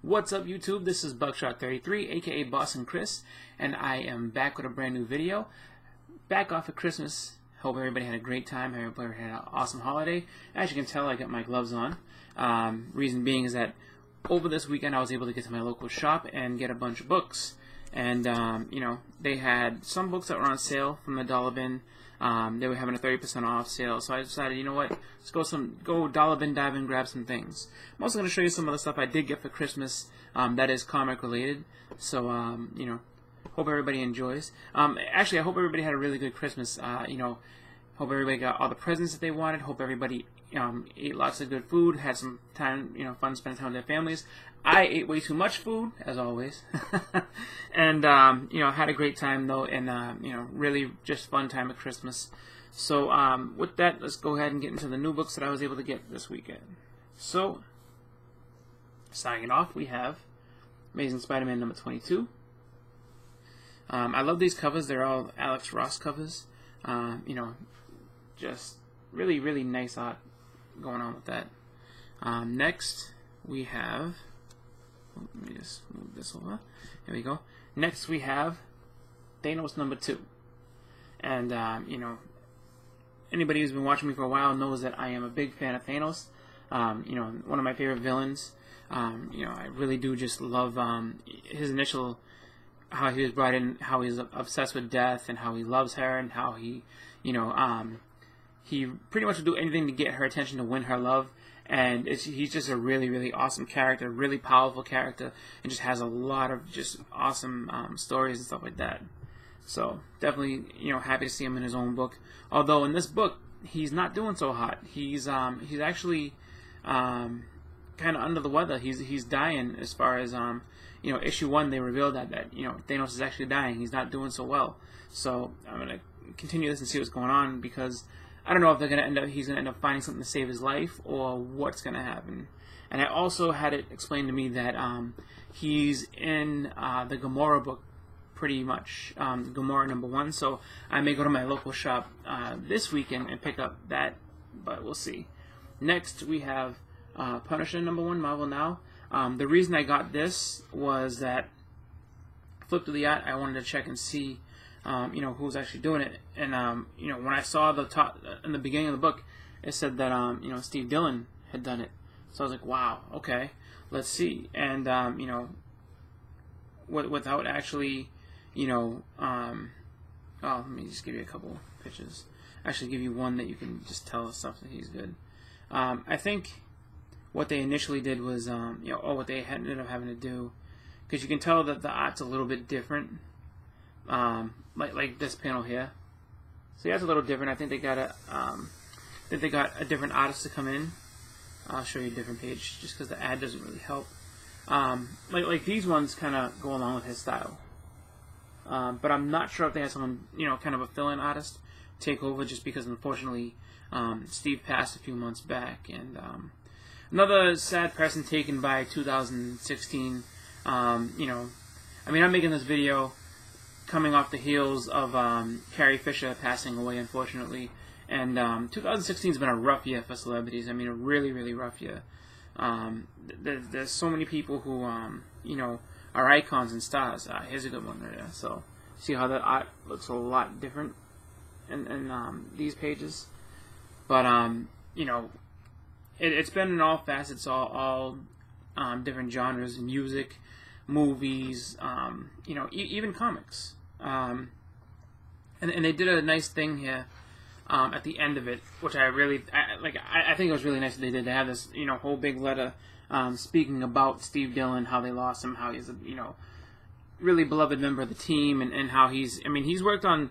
What's up, YouTube? This is Buckshot33, aka Boston Chris, and I am back with a brand new video. Back off of Christmas. Hope everybody had a great time. Hope everybody had an awesome holiday. As you can tell, I got my gloves on. Reason being is that over this weekend I was able to get to my local shop and get a bunch of books. And, they had some books that were on sale from the dollar bin. They were having a 30% off sale, so I decided, you know what, let's go dollar bin dive and grab some things. I'm also going to show you some of the stuff I did get for Christmas that is comic related. So, hope everybody enjoys. Actually, I hope everybody had a really good Christmas. Hope everybody got all the presents that they wanted. Hope everybody ate lots of good food, had some time, fun spending time with their families. I ate way too much food, as always, and had a great time though, and really just fun time at Christmas. So with that, let's go ahead and get into the new books that I was able to get this weekend. So, starting it off, we have Amazing Spider-Man number 22. I love these covers. They're all Alex Ross covers. Just really, really nice art going on with that. Next, we have... Let me just move this over. There we go. Next, we have Thanos number 2. And, anybody who's been watching me for a while knows that I am a big fan of Thanos. One of my favorite villains. I really do just love his initial... how he was brought in, how he's obsessed with death, and how he loves her, and how he, he pretty much will do anything to get her attention to win her love. And he's just a really, really awesome character, really powerful character, and just has a lot of just awesome stories and stuff like that. So definitely, happy to see him in his own book. Although in this book, he's not doing so hot. He's actually kind of under the weather. He's dying as far as issue 1. They revealed that Thanos is actually dying. He's not doing so well. So I'm gonna continue this and see what's going on, because I don't know if he's gonna end up finding something to save his life, or what's gonna happen. And I also had it explained to me that he's in the Gamora book, pretty much, Gamora number 1. So I may go to my local shop this weekend and pick up that, but we'll see. Next, we have Punisher number 1, Marvel Now. The reason I got this was that I flipped through the art. I wanted to check and see who's actually doing it. And, when I saw the top, in the beginning of the book, it said that, Steve Dillon had done it. So I was like, wow, okay, let's see. And, without actually, let me just give you a couple pictures. Actually give you one that you can just tell stuff that he's good. I think what they initially did was, what they ended up having to do, because you can tell that the art's a little bit different. Like this panel here. So yeah, it's a little different. I think they got a different artist to come in. I'll show you a different page just because the ad doesn't really help. Like these ones kind of go along with his style. But I'm not sure if they had someone, kind of a fill-in artist take over, just because unfortunately Steve passed a few months back. And another sad person taken by 2016. I'm making this video coming off the heels of Carrie Fisher passing away, unfortunately. And 2016 has been a rough year for celebrities. I mean, a really, really rough year. There's so many people who, are icons and stars. Here's a good one right there. So, see how the art looks a lot different in these pages. But, it's been in all facets, all different genres: music, movies, even comics. And they did a nice thing here at the end of it, which I think it was really nice that they did. They have this, whole big letter speaking about Steve Dillon, how they lost him, how he's a, really beloved member of the team, and how he's worked on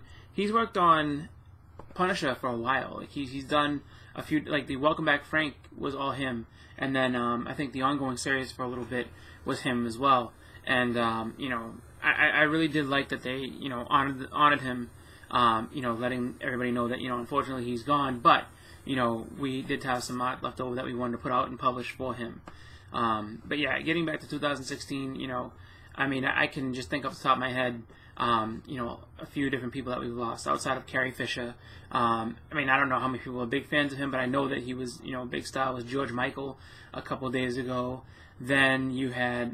Punisher for a while. Like he's done a few, like the Welcome Back Frank was all him, and then I think the ongoing series for a little bit was him as well. And I really did like that they honored him, letting everybody know that unfortunately he's gone, but we did have some art left over that we wanted to put out and publish for him. But yeah, getting back to 2016, I mean, I can just think off the top of my head, you know, a few different people that we've lost outside of Carrie Fisher. I mean, I don't know how many people are big fans of him, but I know that he was, you know, a big star. Was George Michael a couple of days ago. Then you had,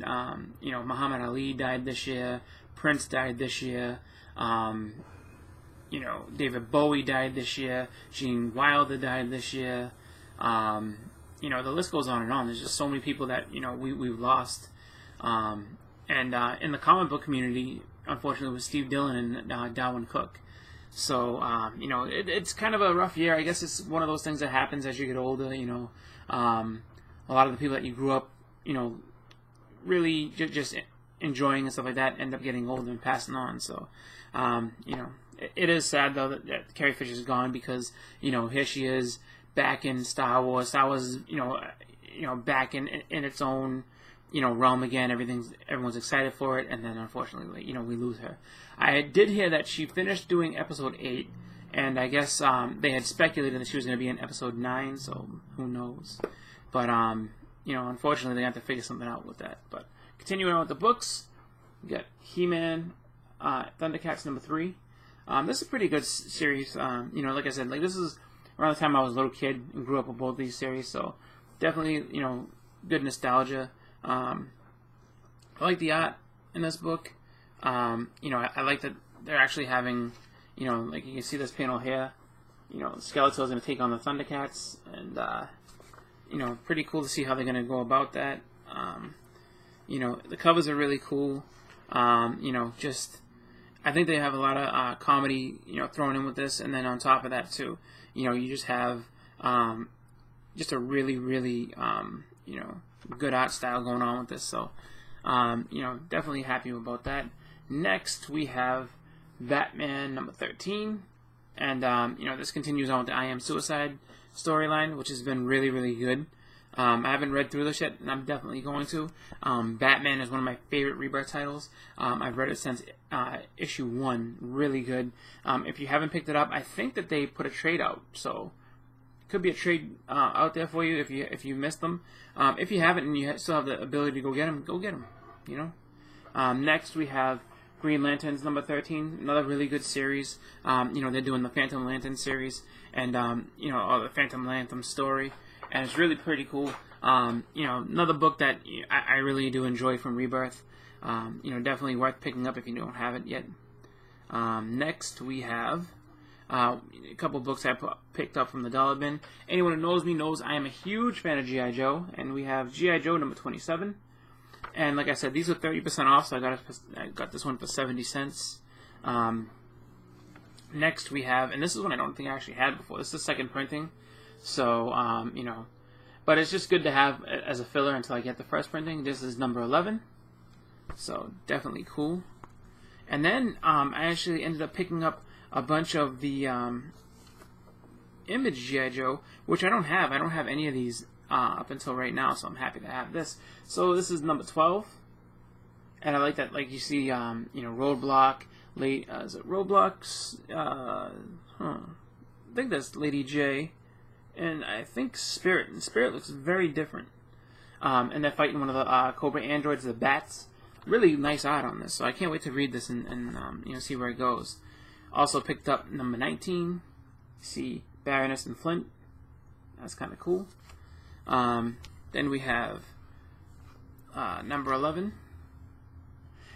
you know, Muhammad Ali died this year. Prince died this year. You know, David Bowie died this year. Gene Wilder died this year. You know, the list goes on and on. There's just so many people that, you know, we've lost. And in the comic book community, unfortunately, it was Steve Dillon and Darwin Cook. So, you know, it's kind of a rough year. I guess it's one of those things that happens as you get older, you know. A lot of the people that you grew up, you know, really just enjoying and stuff like that end up getting older and passing on. So, you know, it is sad, though, that Carrie Fisher's gone because, you know, here she is back in Star Wars. Star Wars is, you know, back in its own, you know, realm again. Everyone's excited for it, and then unfortunately, you know, we lose her. I did hear that she finished doing episode 8, and I guess they had speculated that she was going to be in episode 9, so who knows. But, you know, unfortunately, they have to figure something out with that. But continuing on with the books, we got He-Man, Thundercats #3. This is a pretty good series. You know, like I said, like this is around the time I was a little kid and grew up with both these series, so definitely, you know, good nostalgia. I like the art in this book. You know, I like that they're actually having, you know, like you can see this panel here. You know, Skeletor is going to take on the Thundercats, and you know, pretty cool to see how they're going to go about that. You know, the covers are really cool. You know, just I think they have a lot of comedy, you know, thrown in with this, and then on top of that too, you know, you just have just a really, really, you know, good art style going on with this. So, you know, definitely happy about that. Next, we have Batman #13, and you know, this continues on with the I Am Suicide storyline, which has been really, really good. I haven't read through this yet, and I'm definitely going to. Batman is one of my favorite Rebirth titles. I've read it since issue 1. Really good. If you haven't picked it up, I think that they put a trade out, so it could be a trade out there for you if you missed them. If you haven't and you still have the ability to go get them, go get them. You know. Next we have Green Lanterns #13, another really good series. You know, they're doing the Phantom Lantern series, and you know, the Phantom Lantern story. And it's really pretty cool. You know, another book that I really do enjoy from Rebirth. You know, definitely worth picking up if you don't have it yet. Next, we have a couple books I picked up from the Dollar Bin. Anyone who knows me knows I am a huge fan of G.I. Joe, and we have G.I. Joe #27. And like I said, these are 30% off, so I got this one for 70 cents. Next, we have, and this is one I don't think I actually had before. This is the second printing. So, you know, but it's just good to have as a filler until I get the first printing. This is #11, so definitely cool. And then I actually ended up picking up a bunch of the Image G.I. Joe, which I don't have. I don't have any of these up until right now, so I'm happy to have this. So this is #12, and I like that. Like you see, you know, Roadblock, is it Roblox? I think that's Lady J. And I think Spirit. And Spirit looks very different. And they're fighting one of the Cobra androids, the Bats. Really nice art on this, so I can't wait to read this and you know, see where it goes. Also picked up #19. See Baroness and Flint. That's kind of cool. Then we have #11.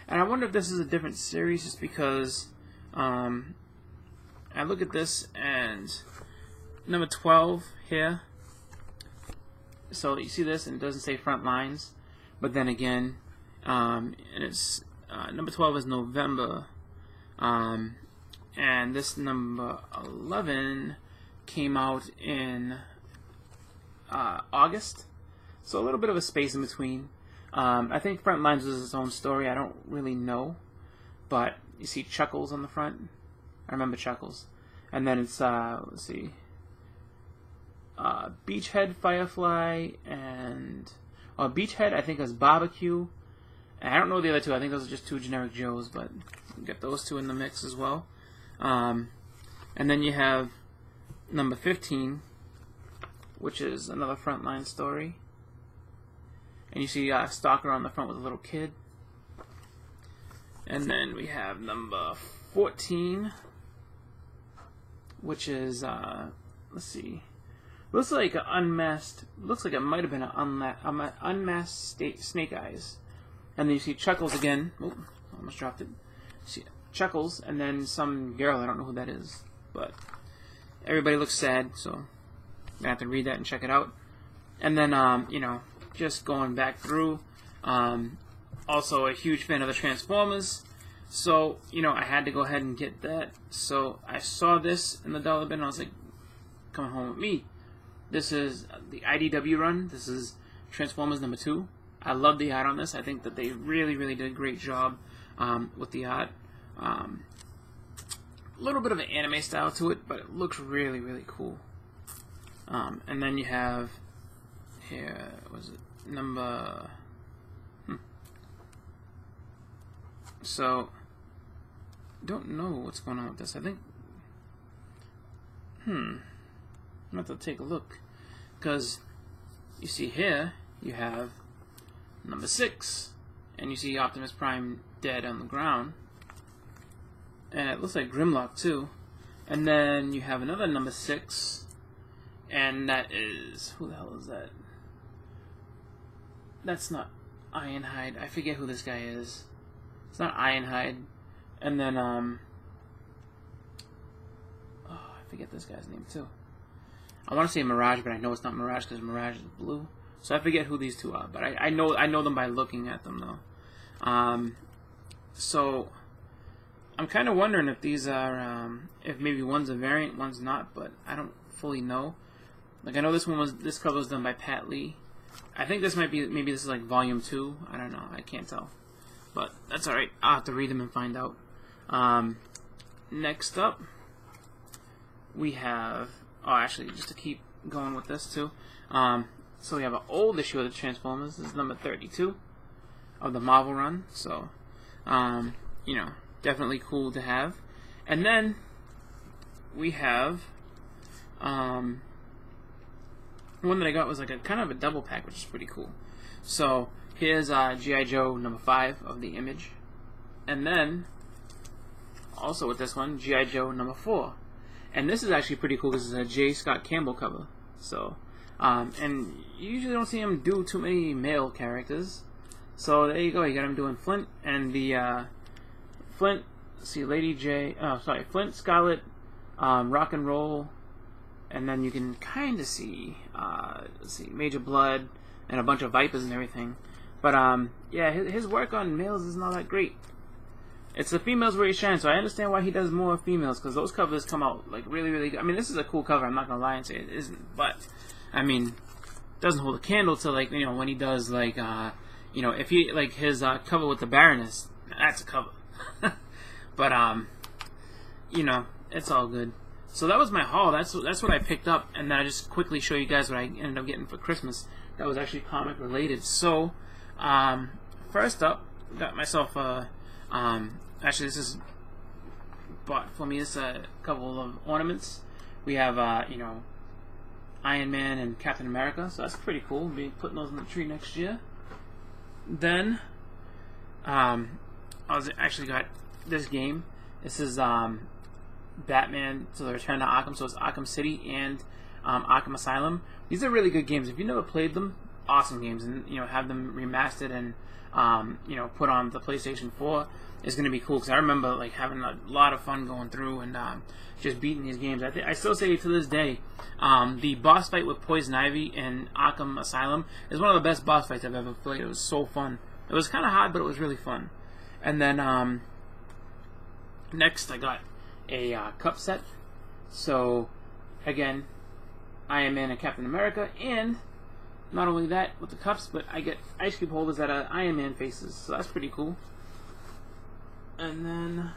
And I wonder if this is a different series, just because I look at this and #12 here. So you see this, and it doesn't say front lines, but then again, and it's #12 is November, and this #11 came out in August, so a little bit of a space in between. I think front lines was its own story. I don't really know, but you see Chuckles on the front. I remember Chuckles, and then it's let's see. Beachhead, Firefly, and Beachhead I think is Barbecue. And I don't know the other two. I think those are just two generic Joes, but you get those two in the mix as well. And then you have #15, which is another frontline story. And you see Stalker on the front with a little kid. And then we have number 14, which is, let's see, looks like an unmasked, looks like it might have been an unmasked Snake Eyes. And then you see Chuckles again. Oh, almost dropped it. See Chuckles, and then some girl, I don't know who that is. But everybody looks sad, so I'm going to have to read that and check it out. And then, you know, just going back through, also a huge fan of the Transformers. So, you know, I had to go ahead and get that. So I saw this in the dollar bin and I was like, come home with me. This is the IDW run. This is Transformers number 2. I love the art on this. I think that they really, really did a great job with the art. A little bit of an anime style to it, but it looks really, really cool. And then you have here, was it number... So, don't know what's going on with this. I think, I'm going to have to take a look. Because, you see here, you have number 6, and you see Optimus Prime dead on the ground. And it looks like Grimlock, too. And then you have another number 6, and that is, who the hell is that? That's not Ironhide. I forget who this guy is. It's not Ironhide. And then, oh, I forget this guy's name, too. I want to say Mirage, but I know it's not Mirage because Mirage is blue. So I forget who these two are, but I know them by looking at them, though. So I'm kind of wondering if these are, if maybe one's a variant, one's not, but I don't fully know. Like, I know this cover was done by Pat Lee. I think this might be, maybe this is like volume 2. I don't know. I can't tell. But that's alright. I'll have to read them and find out. Next up, we have... Oh, actually, just to keep going with this, too. So we have an old issue of the Transformers. This is number 32 of the Marvel run. So, you know, definitely cool to have. And then we have... one that I got was like a kind of a double pack, which is pretty cool. So here's G.I. Joe number 5 of the Image, and then also with this one, G.I. Joe number 4. And this is actually pretty cool because it's a J. Scott Campbell cover. So and you usually don't see him do too many male characters. So there you go. You got him doing Flint and the Flint. See Lady J. Oh, sorry, Flint, Scarlet, Rock and Roll. And then you can kind of see, let's see, Major Blood and a bunch of Vipers and everything. But, yeah, his work on males is not that great. It's the females where he shines, so I understand why he does more females, because those covers come out, like, really, really good. I mean, this is a cool cover, I'm not going to lie and say it isn't, but, I mean, it doesn't hold a candle to, like, you know, when he does, like, you know, if he, like, his cover with the Baroness, that's a cover. But, you know, it's all good. So that was my haul. That's what I picked up, and then I just quickly show you guys what I ended up getting for Christmas. That was actually comic related. So, first up, got myself actually this is bought for me. This is a couple of ornaments. We have you know, Iron Man and Captain America, so that's pretty cool. We'll be putting those in the tree next year. Then, I actually got this game. This is Batman to the Return to Arkham, so it's Arkham City and Arkham Asylum. These are really good games. If you've never played them, awesome games, and you know, have them remastered and you know, put on the PlayStation 4 is going to be cool, because I remember like having a lot of fun going through and just beating these games. I still say to this day, the boss fight with Poison Ivy in Arkham Asylum is one of the best boss fights I've ever played. It was so fun. It was kind of hard, but it was really fun. And then next I got a cup set. So again, Iron Man and Captain America, and not only that with the cups, but I get ice cube holders that are Iron Man faces, so that's pretty cool. And then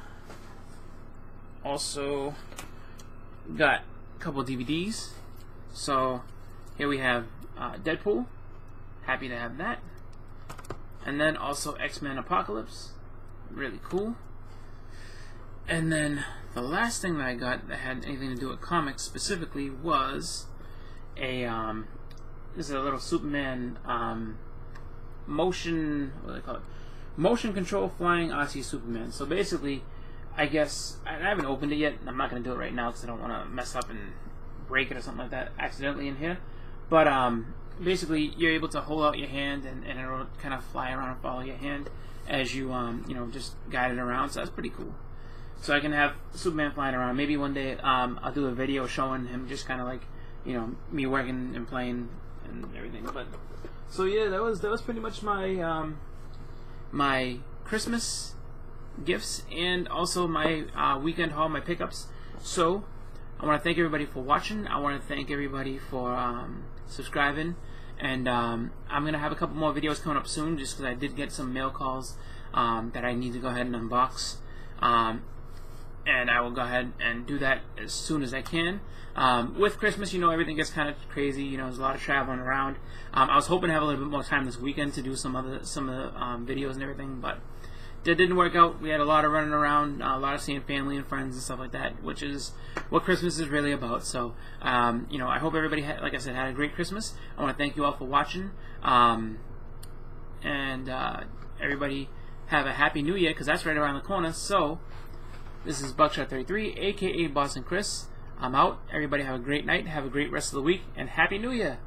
also got a couple of DVDs. So here we have Deadpool, happy to have that. And then also X-Men Apocalypse, really cool. And then the last thing that I got that had anything to do with comics specifically was a this is a little Superman motion, what do they call it? Motion Control Flying Aussie Superman. So basically, I guess, I haven't opened it yet. I'm not going to do it right now because I don't want to mess up and break it or something like that accidentally in here. But basically, you're able to hold out your hand and it'll kind of fly around and follow your hand as you, you know, just guide it around. So that's pretty cool. So I can have Superman flying around. Maybe one day I'll do a video showing him just kind of like, you know, me working and playing and everything. But so yeah, that was pretty much my my Christmas gifts and also my weekend haul, my pickups. So I want to thank everybody for watching. I want to thank everybody for subscribing, and I'm gonna have a couple more videos coming up soon, just because I did get some mail calls that I need to go ahead and unbox. And I will go ahead and do that as soon as I can. With Christmas, you know, everything gets kind of crazy. You know, there's a lot of traveling around. I was hoping to have a little bit more time this weekend to do some of the videos and everything, but that didn't work out. We had a lot of running around, a lot of seeing family and friends and stuff like that, which is what Christmas is really about. So, you know, I hope everybody, like I said, had a great Christmas. I want to thank you all for watching, and everybody have a happy New Year, because that's right around the corner. So, this is Buckshot33, aka Boss and Chris. I'm out. Everybody have a great night, have a great rest of the week, and Happy New Year!